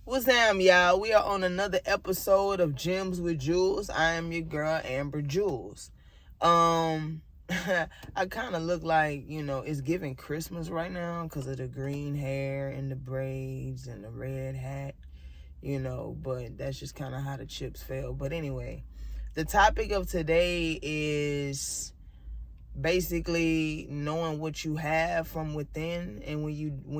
What's up, y'all? We are on another episode of Gems with Jewels. I am your girl, amber.jewelz. I kind of look like, it's giving Christmas right now because of the green hair and the braids and the red hat, but that's just kind of how the chips fell. But anyway, the topic of today is basically knowing what you have from within, and when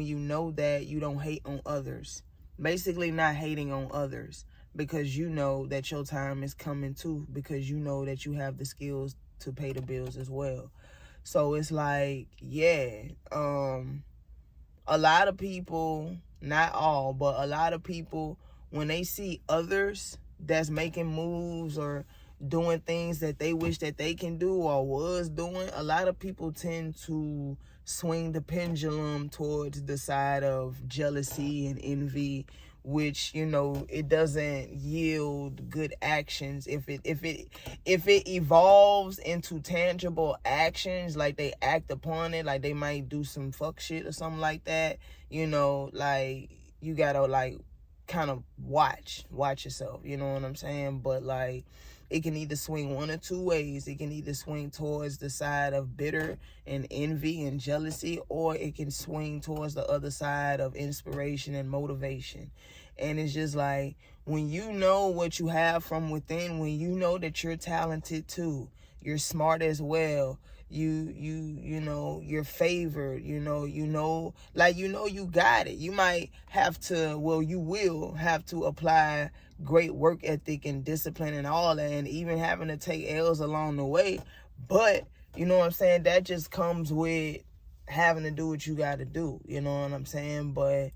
you know that you don't hate on others, basically not hating on others, because you know that your time is coming too, because you know that you have the skills to pay the bills as well. So it's like, a lot of people, not all, but a lot of people, when they see others that's making moves or doing things that they wish that they can do or was doing, a lot of people tend to swing the pendulum towards the side of jealousy and envy, which, it doesn't yield good actions. If it evolves into tangible actions, like they act upon it, like they might do some fuck shit or something like that, like you gotta like kind of watch yourself, you know what I'm saying? But like, it can either swing one or two ways. It can either swing towards the side of bitter and envy and jealousy, or it can swing towards the other side of inspiration and motivation. And it's just like, when you know what you have from within, when you know that you're talented too, you're smart as well, you're favored, you got it. You might have to, you will have to apply great work ethic and discipline and all that, and even having to take L's along the way. But you know what I'm saying, that just comes with having to do what you got to do, you know what I'm saying? But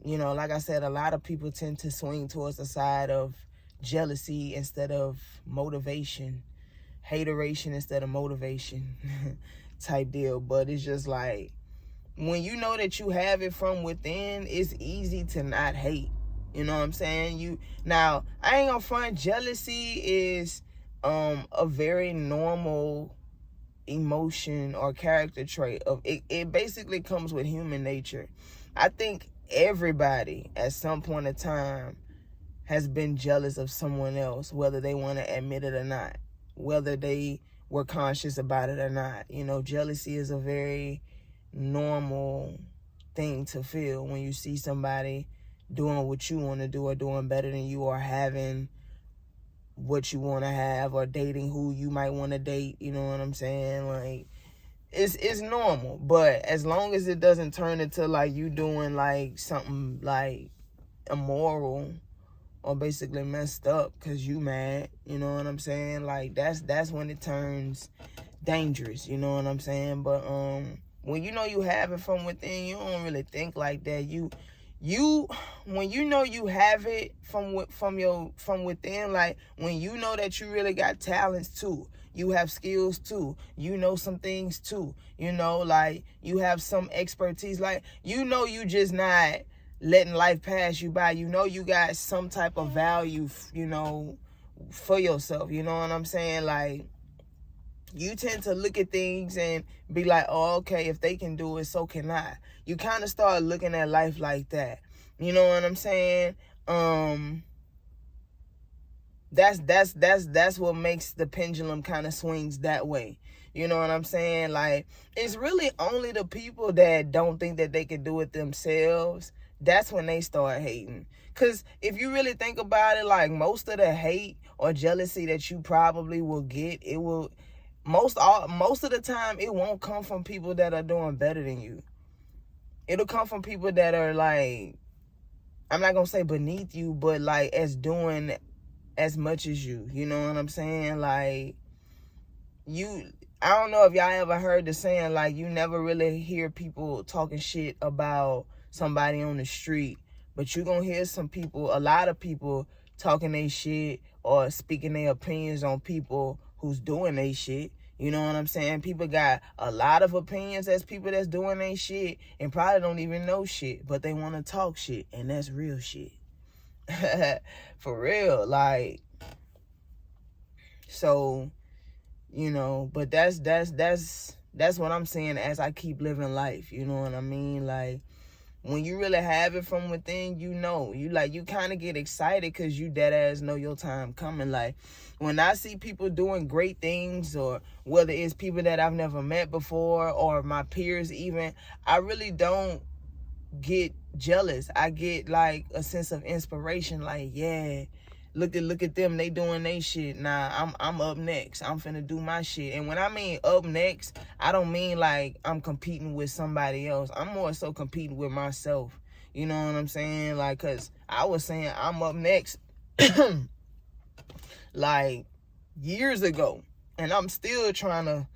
like I said, a lot of people tend to swing towards the side of jealousy instead of motivation, hateration instead of motivation type deal. But it's just like, when you know that you have it from within, it's easy to not hate. You know what I'm saying? Now, I ain't gonna front, jealousy is a very normal emotion or character trait of it. It basically comes with human nature. I think everybody at some point in time has been jealous of someone else, whether they want to admit it or not, whether they were conscious about it or not. Jealousy is a very normal thing to feel when you see somebody doing what you want to do, or doing better than you, or having what you want to have, or dating who you might want to date. You know what I'm saying? Like, it's normal. But as long as it doesn't turn into like you doing like something like immoral or basically messed up because you mad, you know what I'm saying? Like, that's when it turns dangerous, you know what I'm saying? But when you know you have it from within, you don't really think like that. When you know you have it from within, like when you know that you really got talents too, you have skills too, some things too, like you have some expertise, like you just not letting life pass you by. You got some type of value, for yourself. You know what I'm saying? Like, you tend to look at things and be like, oh, okay, if they can do it, so can I. You kind of start looking at life like that. You know what I'm saying? That's what makes the pendulum kind of swings that way. You know what I'm saying? Like, it's really only the people that don't think that they can do it themselves, that's when they start hating. Because if you really think about it, like, most of the hate or jealousy that you probably will get, it will most of the time, it won't come from people that are doing better than you. It'll come from people that are like, I'm not gonna say beneath you, but like as doing as much as you. You know what I'm saying? Like, I don't know if y'all ever heard the saying, like, you never really hear people talking shit about somebody on the street, but you gonna hear a lot of people talking their shit or speaking their opinions on people who's doing their shit. You know what I'm saying? People got a lot of opinions as people that's doing their shit and probably don't even know shit, but they want to talk shit, and that's real shit. For real. Like, so, but that's what I'm saying as I keep living life. You know what I mean? Like, When you really have it from within, you kind of get excited because you dead ass know your time coming. Like, when I see people doing great things, or whether it's people that I've never met before or my peers even, I really don't get jealous. I get like a sense of inspiration. Like, yeah, look at them, they doing they shit. Nah, I'm up next. I'm finna do my shit. And when I mean up next, I don't mean like I'm competing with somebody else. I'm more so competing with myself. You know what I'm saying? Like, cause I was saying I'm up next like years ago, and I'm still trying to,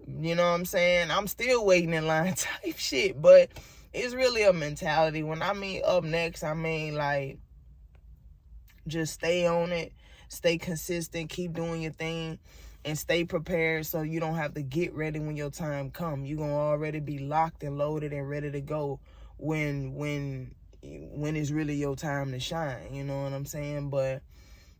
you know what I'm saying, I'm still waiting in line type shit. But it's really a mentality. When I mean up next, I mean like just stay on it, stay consistent, keep doing your thing, and stay prepared so you don't have to get ready when your time come. You're gonna already be locked and loaded and ready to go when it's really your time to shine. You know what I'm saying? But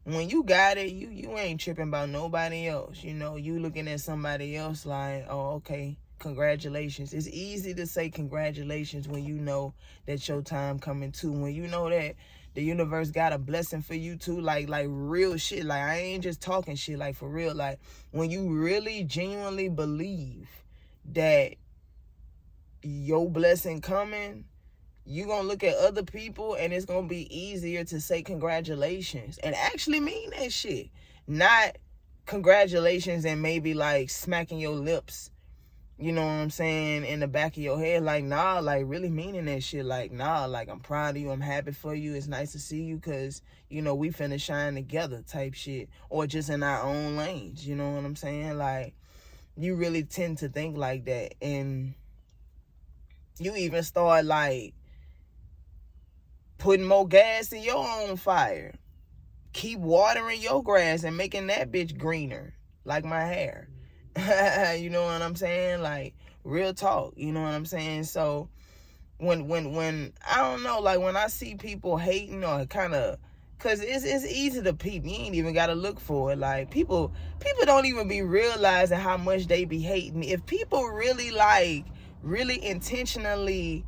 when you got it, you ain't tripping about nobody else. You know, you looking at somebody else like, oh, okay, congratulations. It's easy to say congratulations when you know that your time coming too. When you know that the universe got a blessing for you too, like real shit. Like, I ain't just talking shit, like for real. Like, when you really genuinely believe that your blessing coming, you gonna look at other people and it's gonna be easier to say congratulations and actually mean that shit. Not congratulations and maybe like smacking your lips, you know what I'm saying, in the back of your head. Like, nah, like really meaning that shit. Like, nah, like I'm proud of you, I'm happy for you, it's nice to see you, because, you know, we finna shine together type shit. Or just in our own lanes, you know what I'm saying? Like, you really tend to think like that. And you even start like putting more gas in your own fire. Keep watering your grass and making that bitch greener, like my hair. You know what I'm saying? Like, real talk, you know what I'm saying? So when I don't know, like when I see people hating or kind of, cause it's easy to peep. You ain't even gotta look for it. Like, people don't even be realizing how much they be hating. If people really intentionally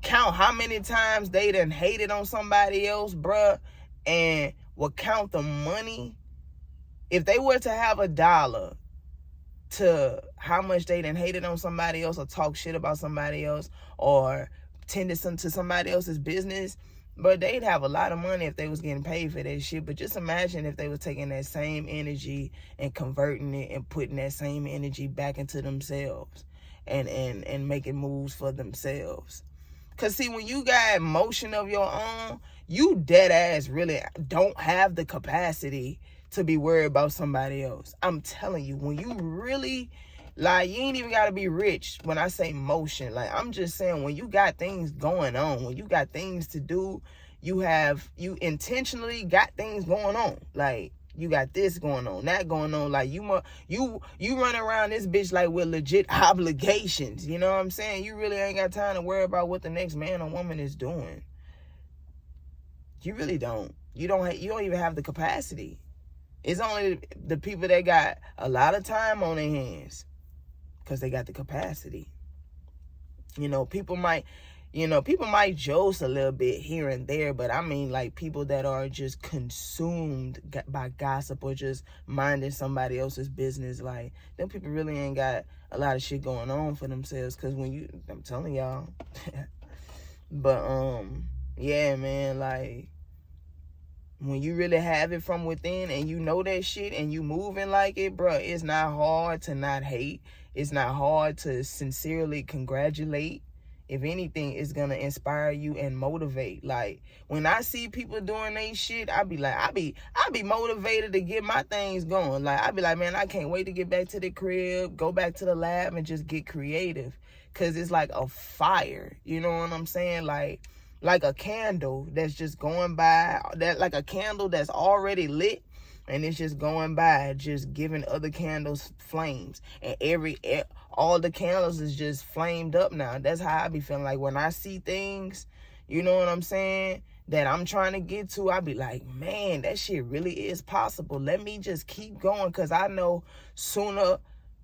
count how many times they done hated on somebody else, bruh, and will count the money, if they were to have $1 to how much they done hated on somebody else or talk shit about somebody else or tended to somebody else's business, but they'd have a lot of money if they was getting paid for that shit. But just imagine if they was taking that same energy and converting it and putting that same energy back into themselves and making moves for themselves. Because, see, when you got emotion of your own, you dead ass really don't have the capacity to be worried about somebody else. I'm telling you, when you really, like, you ain't even got to be rich when I say motion. Like, I'm just saying, when you got things going on, when you got things to do, you intentionally got things going on. Like, you got this going on, that going on. Like, you run around this bitch like with legit obligations. You know what I'm saying? You really ain't got time to worry about what the next man or woman is doing. You really don't. You don't even have the capacity. It's only the people that got a lot of time on their hands because they got the capacity. You know, people might joke a little bit here and there, but I mean, like, people that are just consumed by gossip or just minding somebody else's business, like, them people really ain't got a lot of shit going on for themselves. Because I'm telling y'all. But, yeah, man, like, when you really have it from within and you know that shit and you moving like it, bro, it's not hard to not hate. It's not hard to sincerely congratulate. If anything, it's gonna inspire you and motivate. Like, when I see people doing they shit, I be motivated to get my things going. Like, I be like, man, I can't wait to get back to the crib, go back to the lab and just get creative. Cause it's like a fire. You know what I'm saying? Like a candle that's just going by, like a candle that's already lit and it's just going by, just giving other candles flames. And all the candles is just flamed up now. That's how I be feeling. Like, when I see things, you know what I'm saying, that I'm trying to get to, I be like, man, that shit really is possible. Let me just keep going, because I know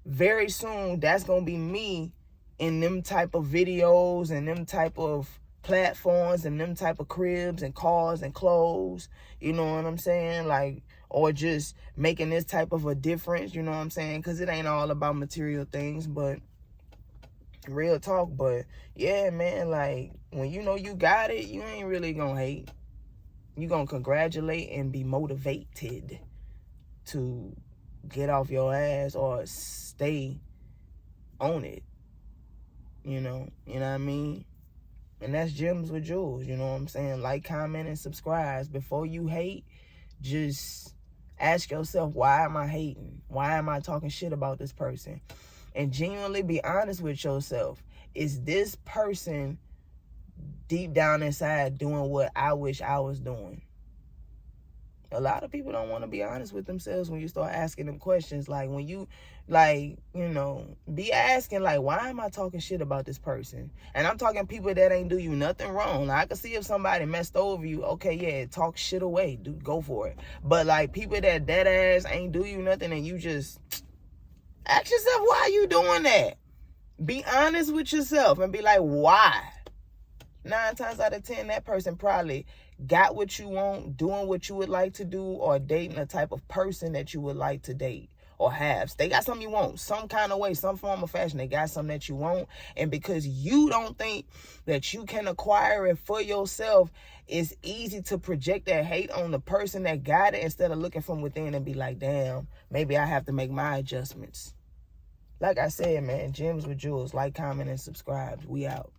very soon, that's going to be me in them type of videos and them type of platforms and them type of cribs and cars and clothes, you know what I'm saying? Like, or just making this type of a difference, you know what I'm saying? Because it ain't all about material things, but real talk. But yeah, man, like, when you know you got it, you ain't really gonna hate. You gonna congratulate and be motivated to get off your ass or stay on it. You know what I mean? And that's Gems with Jewels, you know what I'm saying? Like, comment, and subscribe. Before you hate, just ask yourself, why am I hating? Why am I talking shit about this person? And genuinely be honest with yourself. Is this person deep down inside doing what I wish I was doing? A lot of people don't want to be honest with themselves when you start asking them questions. Like, when you, like, you know, be asking, like, why am I talking shit about this person? And I'm talking people that ain't do you nothing wrong. Like, I can see if somebody messed over you, okay, yeah, talk shit away, dude, go for it. But, like, people that dead ass ain't do you nothing and you just ask yourself, why are you doing that? Be honest with yourself and be like, why? 9 times out of 10, that person probably got what you want, doing what you would like to do, or dating a type of person that you would like to date or have. They got something you want, some kind of way, some form of fashion. They got something that you want. And because you don't think that you can acquire it for yourself, it's easy to project that hate on the person that got it instead of looking from within and be like, damn, maybe I have to make my adjustments. Like I said, man, Gems with Jewels. Like, comment, and subscribe. We out.